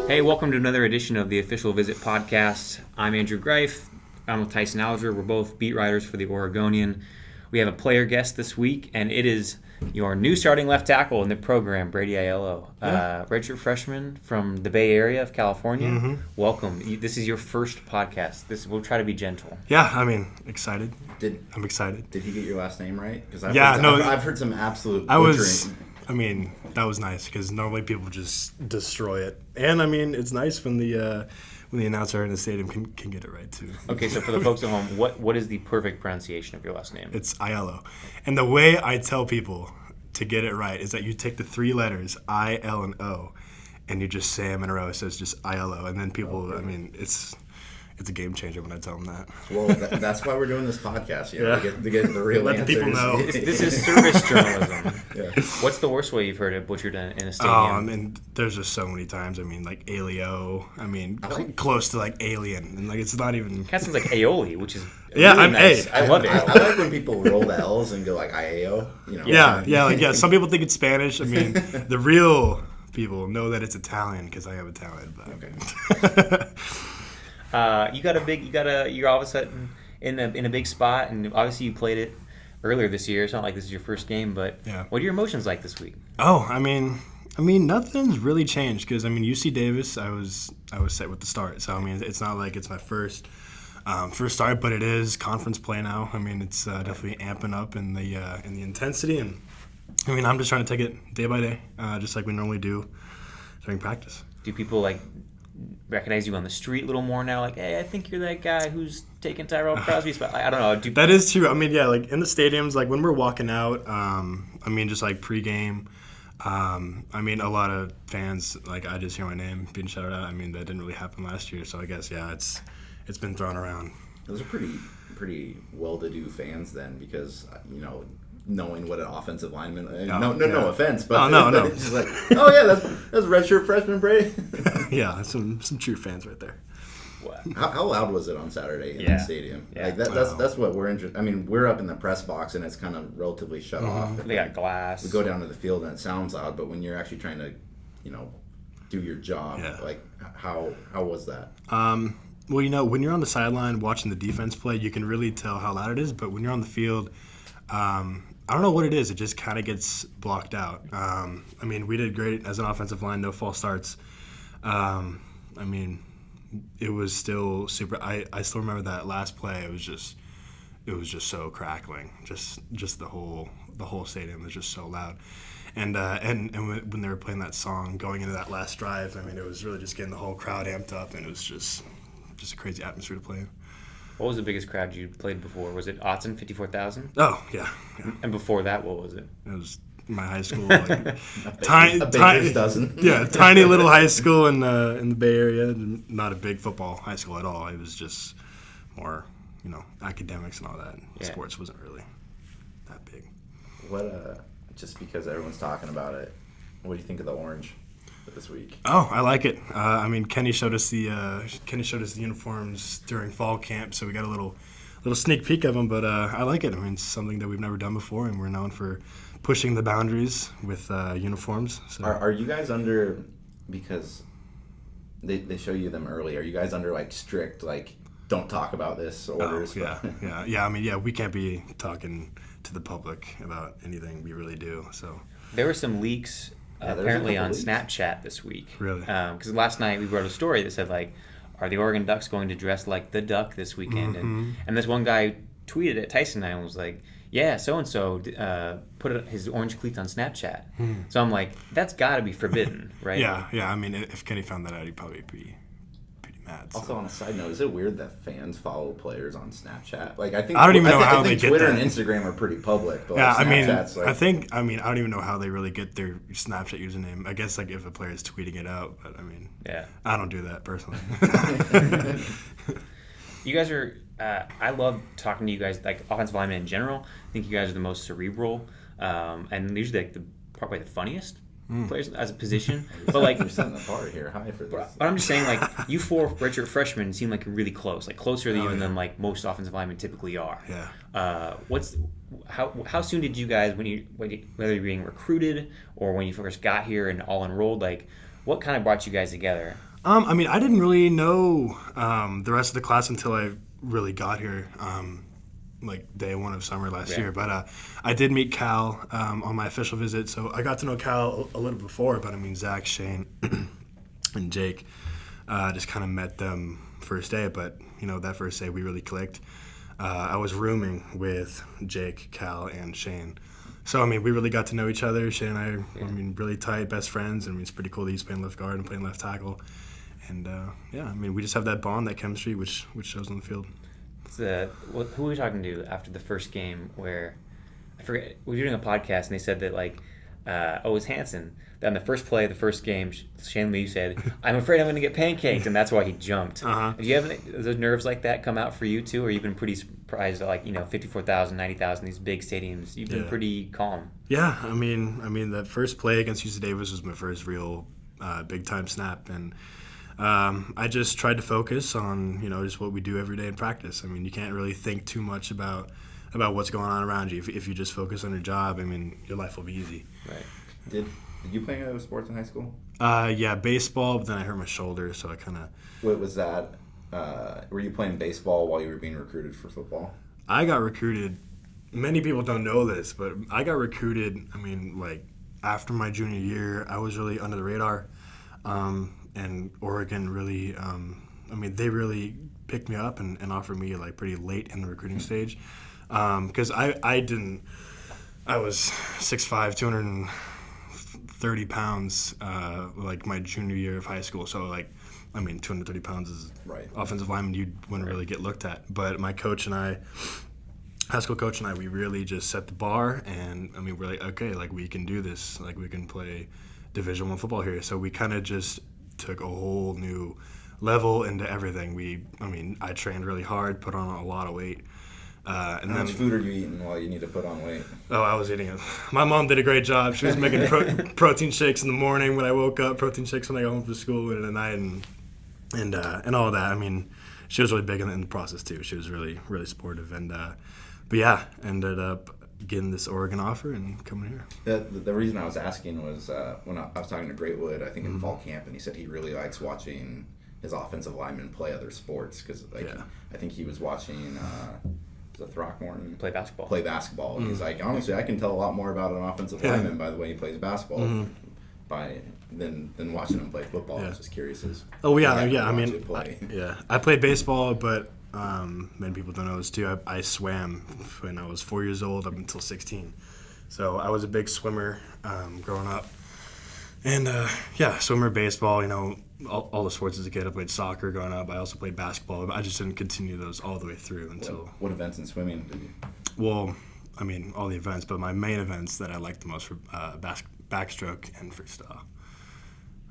Hey, welcome to another edition of the Official Visit Podcast. I'm Andrew Greif. I'm with Tyson Alger. We're both beat writers for the Oregonian. We have a player guest this week, and it is your new starting left tackle in the program, Brady Aiello, redshirt freshman from the Bay Area of California. Mm-hmm. Welcome. This is your first podcast. We'll try to be gentle. Yeah, I mean, excited. I'm excited. Did he get your last name right? Because I've heard some absolute butchering. That was nice because normally people just destroy it, and I mean, it's nice when the announcer in the stadium can get it right too. Okay, so for the folks at home, what is the perfect pronunciation of your last name? It's Aiello, and the way I tell people to get it right is that you take the three letters I, L, and O, and you just say them in a row. It says just Aiello, and then people, I mean, it's a game changer when I tell them that. Well, that's why we're doing this podcast, to get the real Let answers. the people know. This is service journalism. Yeah. What's the worst way you've heard it butchered in a stadium? I mean, there's just so many times. I mean, like Ailio. I mean, close to like alien, and like it's not even. It sounds like aioli, which is Yeah, really I'm nice. hey. I love it. I like when people roll the L's and go like IAO. You know. Yeah. Some people think it's Spanish. I mean, the real people know that it's Italian because I have Italian. But. Okay. You're all of a sudden in a big spot, and obviously you played it earlier this year. It's not like this is your first game, but what are your emotions like this week? Oh, I mean, nothing's really changed because I mean, UC Davis, I was set with the start, so I mean, it's not like it's my first start, but it is conference play now. I mean, it's definitely amping up in the intensity, and I mean, I'm just trying to take it day by day, just like we normally do during practice. Do people like recognize you on the street a little more now? Like, hey, I think you're that guy who's taking Tyrell Crosby's spot. I don't know. That is true. I mean, yeah, like in the stadiums, like when we're walking out, I mean, just like pregame, I mean, a lot of fans, like I just hear my name being shouted out. I mean, that didn't really happen last year, so I guess, yeah, it's been thrown around. Those are pretty well-to-do fans then, because knowing what an offensive lineman. No offense, but no. It's just like, oh yeah, that's redshirt freshman Brady. Yeah, some true fans right there. Wow. How loud was it on Saturday in the stadium? Yeah. Like that's what we're interested. I mean, we're up in the press box and it's kind of relatively shut off. They got glass. We go down to the field and it sounds loud, but when you're actually trying to, do your job, like how was that? Well, when you're on the sideline watching the defense play, you can really tell how loud it is. But when you're on the field, I don't know what it is. It just kind of gets blocked out. I mean, we did great as an offensive line, no false starts. I mean, it was still super. I still remember that last play. It was just so crackling. Just the whole stadium was just so loud. And when they were playing that song going into that last drive, I mean, it was really just getting the whole crowd amped up, and it was just a crazy atmosphere to play in. What was the biggest crowd you played before? Was it Autzen, 54,000? Oh, yeah. And before that, what was it? It was my high school, like, tiny dozen. Yeah, tiny little high school in the Bay Area. Not a big football high school at all. It was just more, academics and all that. Yeah. Sports wasn't really that big. What? Just because everyone's talking about it, what do you think of the orange this week? Oh, I like it. I mean, Kenny showed us the uniforms during fall camp, so we got a little sneak peek of them. But I like it. I mean, it's something that we've never done before, and we're known for pushing the boundaries with uniforms. So. Are you guys under, because they show you them early? Are you guys under like strict don't talk about this orders? Oh, yeah. I mean, yeah, we can't be talking to the public about anything we really do. So There were some leaks. Apparently on Snapchat this week. Really? Because last night we wrote a story that said, are the Oregon Ducks going to dress like the Duck this weekend? Mm-hmm. And this one guy tweeted at Tyson and I and was like, yeah, so-and-so put his orange cleats on Snapchat. So I'm like, that's got to be forbidden, right? Yeah. I mean, if Kenny found that out, he'd probably be pretty mad. So. Also, on a side note, is it weird that fans follow players on Snapchat? I don't even know how they get Twitter that. and Instagram are pretty public, but yeah, Snapchat's I don't even know how they really get their Snapchat username. I guess if a player is tweeting it out, but I mean, I don't do that personally. You guys are. I love talking to you guys, like offensive linemen in general. I think you guys are the most cerebral, and usually probably the funniest players as a position. But you're setting the bar here high for this. But I'm just saying, you four redshirt freshmen seem like you're really close, closer than than most offensive linemen typically are. Yeah. How soon did you guys, whether you're being recruited or when you first got here and all enrolled, what kind of brought you guys together? I mean, I didn't really know the rest of the class until I really got here, like day one of summer last year. But I did meet Cal on my official visit, so I got to know Cal a little before. But I mean, Zach, Shane, and Jake, just kind of met them first day. But that first day we really clicked. I was rooming with Jake, Cal, and Shane. So, I mean, we really got to know each other. Shane and I, I mean, really tight, best friends. I mean, it's pretty cool that he's playing left guard and playing left tackle. And, I mean, we just have that bond, that chemistry, which shows on the field. Who were we talking to after the first game where, I forget, we were doing a podcast and they said that, like, it was Hansen. That on the first play of the first game, Shane Lee said, "I'm afraid I'm going to get pancaked," and that's why he jumped. Do you have those nerves like that come out for you too, or you've been pretty surprised at 54,000, 90,000, these big stadiums? You've been pretty calm. Yeah, I mean that first play against UC Davis was my first real big time snap, and I just tried to focus on just what we do every day in practice. I mean, you can't really think too much about what's going on around you if you just focus on your job. I mean, your life will be easy. Right. Did you play other sports in high school? Yeah, baseball, but then I hurt my shoulder, so I kind of... What was that? Were you playing baseball while you were being recruited for football? I got recruited. Many people don't know this, but I got recruited, I mean, like, after my junior year. I was really under the radar, and Oregon really, I mean, they really picked me up and offered me, like, pretty late in the recruiting stage, because I was 6'5", 230 pounds, like my junior year of high school. So, like, I mean, 230 pounds is offensive lineman you wouldn't really get looked at. But my coach and I, high school coach and I, we really just set the bar. And, I mean, we're like, okay, like, we can do this. Like, we can play Division I football here. So we kind of just took a whole new level into everything. I trained really hard, put on a lot of weight. And how much food are you eating while you need to put on weight? Oh, I was eating it. My mom did a great job. She was making protein shakes in the morning when I woke up, protein shakes when I got home from school, and at night, and all of that. I mean, she was really big in the process too. She was really, really supportive, and but yeah, ended up getting this Oregon offer and coming here. The reason I was asking was when I was talking to Greatwood, I think in fall camp, and he said he really likes watching his offensive linemen play other sports because I think he was watching. The Throckmorton play basketball. And he's like, honestly, I can tell a lot more about an offensive lineman by the way he plays basketball than watching him play football. I was just curious. I mean, I played baseball, but many people don't know this too. I swam when I was 4 years old up until 16. So I was a big swimmer growing up. And swimmer, baseball, all the sports as a kid. I played soccer growing up. I also played basketball. But I just didn't continue those all the way through until... What events in swimming did you... Well, I mean, all the events, but my main events that I liked the most were backstroke and freestyle.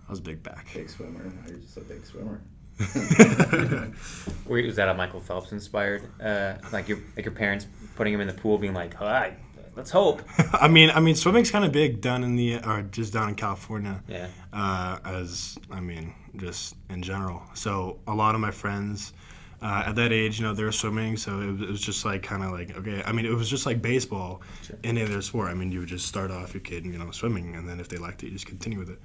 I was a big back. Big swimmer. You're just a big swimmer. Was that a Michael Phelps inspired? Like your parents putting him in the pool being like, all right, let's hope. I mean, swimming's kind of big down in California. Yeah. Just in general. So a lot of my friends at that age, they were swimming. So it was just like kind of like, okay. I mean, it was just like baseball, any other sport. I mean, you would just start off your kid, swimming, and then if they liked it, you just continue with it.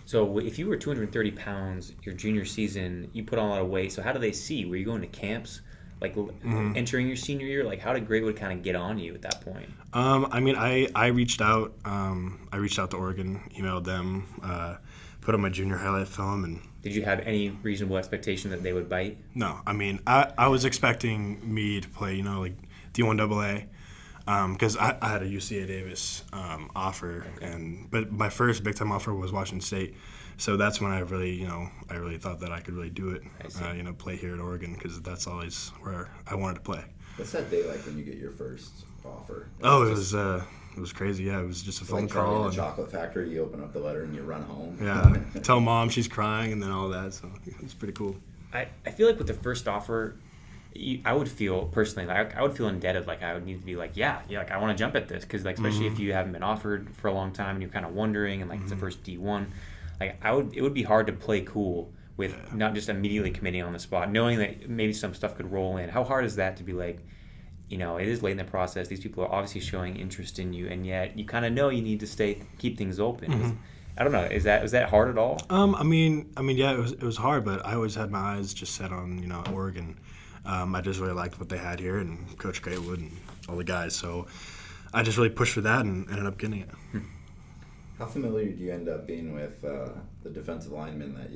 So if you were 230 pounds your junior season, you put on a lot of weight. So how do they see? Were you going to camps? Like entering your senior year, like how did Greatwood kind of get on you at that point? I reached out. I reached out to Oregon, emailed them, put on my junior highlight film, and. Did you have any reasonable expectation that they would bite? No, I mean I was expecting me to play, like D1AA, because I had a UCA Davis offer, but my first big time offer was Washington State. So that's when I really thought that I could really do it, play here at Oregon, because that's always where I wanted to play. What's that day like when you get your first offer? It was crazy. Yeah, it was just a phone like call. In the chocolate factory, you open up the letter and you run home. Yeah, tell mom she's crying and then all that. So it's pretty cool. I feel like with the first offer, I would feel personally, like I would feel indebted. Like I would need to be like, like I want to jump at this, because like especially if you haven't been offered for a long time and you're kind of wondering, and like it's the first D1. Like it would be hard to play cool with not just immediately committing on the spot, knowing that maybe some stuff could roll in. How hard is that to be like, it is late in the process. These people are obviously showing interest in you, and yet you kind of know you need to keep things open. I don't know. Was that hard at all? I mean, yeah, it was hard, but I always had my eyes just set on Oregon. I just really liked what they had here and Coach Greatwood and all the guys. So I just really pushed for that and ended up getting it. How familiar do you end up being with the defensive linemen that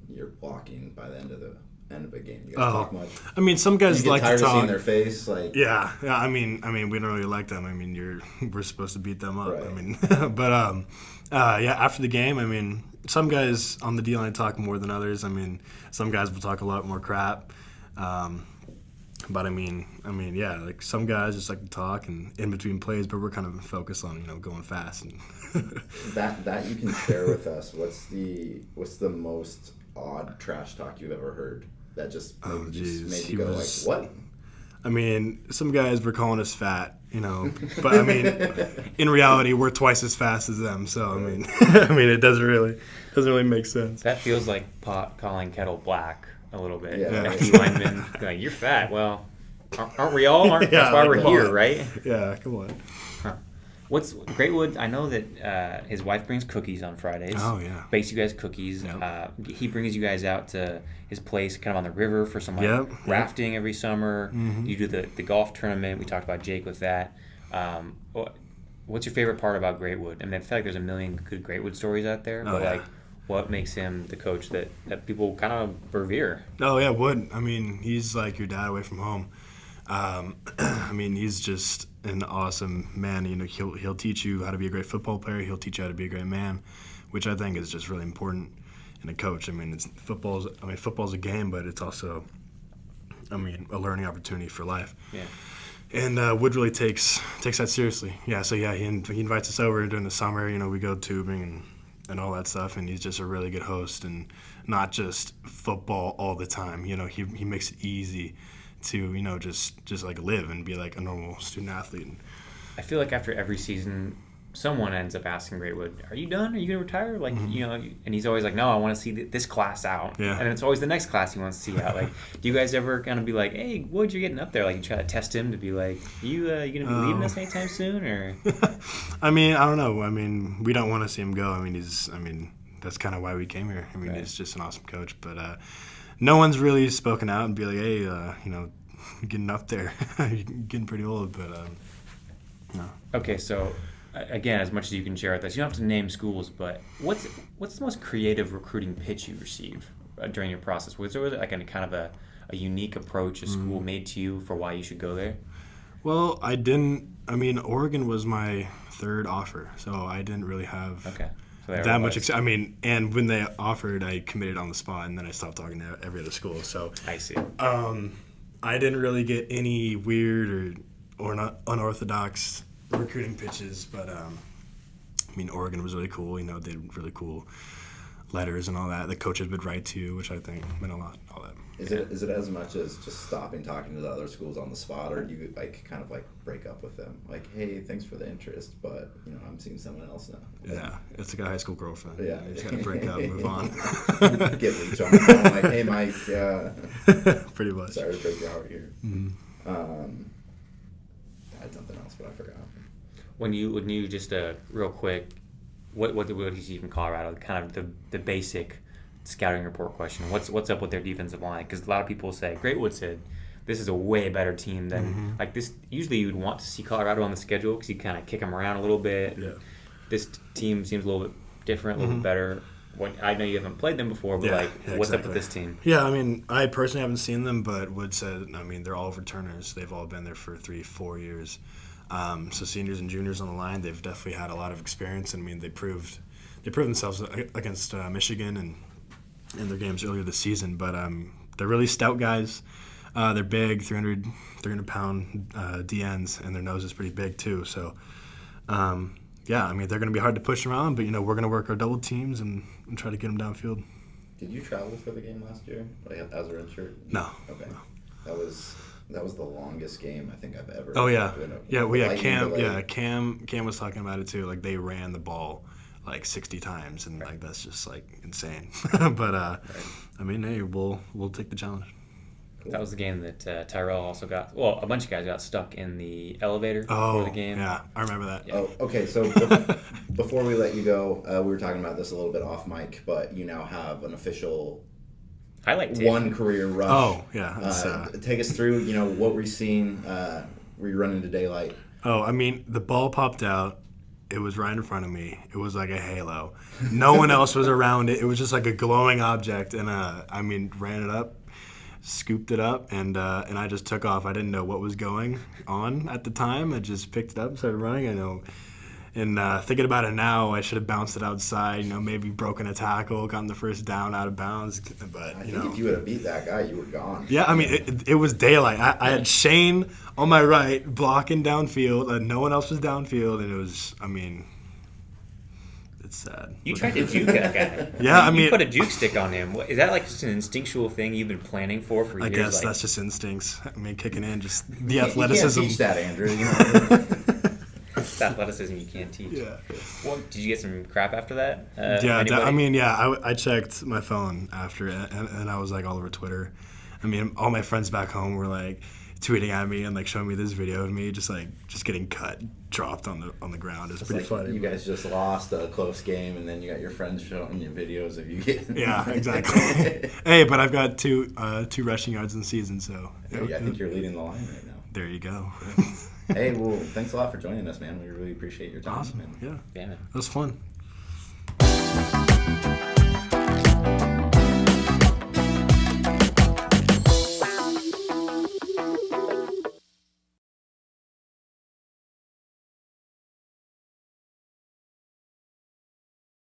you're blocking by the end of a game? You guys talk much? I mean, some guys like to talk. You get tired of seeing their face, like yeah. I mean, we don't really like them. I mean, we're supposed to beat them up. Right. I mean, but yeah, after the game, I mean, some guys on the D-line talk more than others. I mean, some guys will talk a lot more crap. But I mean, yeah, like some guys just like to talk and in between plays, but we're kind of focused on going fast. And that you can share with us. What's the most odd trash talk you've ever heard that just made you go like, what? I mean, some guys were calling us fat, but I mean, in reality, we're twice as fast as them. So I mean, it doesn't really make sense. That feels like pot calling kettle black a little bit. Yeah. Linemen going, you're fat. Well, aren't we all? That's why we're here, right? Yeah, come on. Huh. What's Greatwood? I know that his wife brings cookies on Fridays. Oh yeah. Bakes you guys cookies. Yep. He brings you guys out to his place, kind of on the river for some rafting every summer. Mm-hmm. You do the golf tournament. We talked about Jake with that. What's your favorite part about Greatwood? I mean, I feel like there's a million good Greatwood stories out there, but like, what makes him the coach that people kind of revere? Oh yeah, Wood. I mean, he's like your dad away from home. I mean, he's just an awesome man. He'll teach you how to be a great football player. He'll teach you how to be a great man, which I think is just really important in a coach. I mean, football's a game, but it's also, a learning opportunity for life. Yeah. And Wood really takes that seriously. Yeah. So yeah, he invites us over during the summer. We go tubing and all that stuff, and he's just a really good host, and not just football all the time. He makes it easy to just like live and be like a normal student athlete. I feel like after every season, someone ends up asking Greatwood, "Are you done? Are you gonna retire?" Like and he's always like, "No, I want to see this class out." Yeah. And it's always the next class he wants to see out. Like, do you guys ever kind of be like, "Hey, Wood, you're getting up there"? Like, you try to test him to be like, "You gonna be leaving us anytime soon?" Or I don't know. We don't want to see him go. That's kind of why we came here. Right. He's just an awesome coach, but no one's really spoken out and be like, "Hey, getting up there, you're getting pretty old." But no. Okay, so again, as much as you can share with us, you don't have to name schools, but what's the most creative recruiting pitch you received during your process? Was there like a kind of a unique approach a school made to you for why you should go there? Well, Oregon was my third offer, so I didn't really have that much. And when they offered, I committed on the spot, and then I stopped talking to every other school. So I see. I didn't really get any weird or not unorthodox recruiting pitches, but Oregon was really cool. They had really cool letters and all that. The coaches would write to you, which I think meant a lot. All that. Is it as much as just stopping talking to the other schools on the spot, or do you kind of break up with them? Like, hey, thanks for the interest, but I'm seeing someone else now. Yeah, it's like a high school girlfriend. Yeah, you just gotta break up, move on. Get leech on the phone, like, hey, Mike. Pretty much. Sorry to break your heart here. Mm-hmm. I had something else, but I forgot. When you just real quick, what do you see from Colorado? Kind of the basic scouting report question. What's up with their defensive line? Because a lot of people say Greatwood said this is a way better team than like this. Usually you'd want to see Colorado on the schedule because you kind of kick them around a little bit. Yeah. This team seems a little bit different, a little bit better. I know you haven't played them before, but what's up with this team? Yeah, I personally haven't seen them, but Wood said, they're all returners. They've all been there for 3-4 years. So seniors and juniors on the line, they've definitely had a lot of experience. They proved themselves against Michigan and in their games earlier this season. But they're really stout guys. They're big, 300-pound DNs, and their nose is pretty big too. So, they're going to be hard to push around, but, we're going to work our double teams and try to get them downfield. Did you travel for the game last year, as a redshirt? No. Okay. No. That was the longest game I think I've ever. Oh yeah, Cam. Cam was talking about it too. Like they ran the ball 60 times, and that's just insane. But hey, we'll take the challenge. That was the game that Tyrell also got. Well, a bunch of guys got stuck in the elevator Oh, before the game. yeah, I remember that. Yeah. Oh, okay. So before we let you go, we were talking about this a little bit off mic, but you now have an official Highlight tape. one career rush. Oh, yeah. Take us through. What were you seeing? Were you running into daylight? Oh, I mean, the ball popped out. It was right in front of me. It was like a halo. No one else was around it. It was just like a glowing object, and ran it up, scooped it up, and I just took off. I didn't know what was going on at the time. I just picked it up, started running. I know. And thinking about it now, I should have bounced it outside. Maybe broken a tackle, gotten the first down out of bounds. But I think if you would have beat that guy, you were gone. Yeah, I mean, it was daylight. I had Shane on my right blocking downfield, and no one else was downfield, and it was. I mean, it's sad. You tried to juke that guy. Yeah, you put a juke stick on him. Is that like just an instinctual thing you've been planning for years? I guess that's just instincts. I mean, kicking in, just the You athleticism. can't teach that, Andrew. It's athleticism you can't teach. Yeah. Well, did you get some crap after that? I checked my phone after it, and I was like all over Twitter. I mean, all my friends back home were like tweeting at me and like showing me this video of me just getting dropped on the ground. It was pretty funny. You guys just lost a close game, and then you got your friends showing you videos of you getting. Yeah, exactly. Hey, but I've got two rushing yards in the season, so. Yeah, I think you're leading the line right now. There you go. Hey, well, thanks a lot for joining us, man. We really appreciate your time. Awesome. Yeah. Yeah, man. It was fun.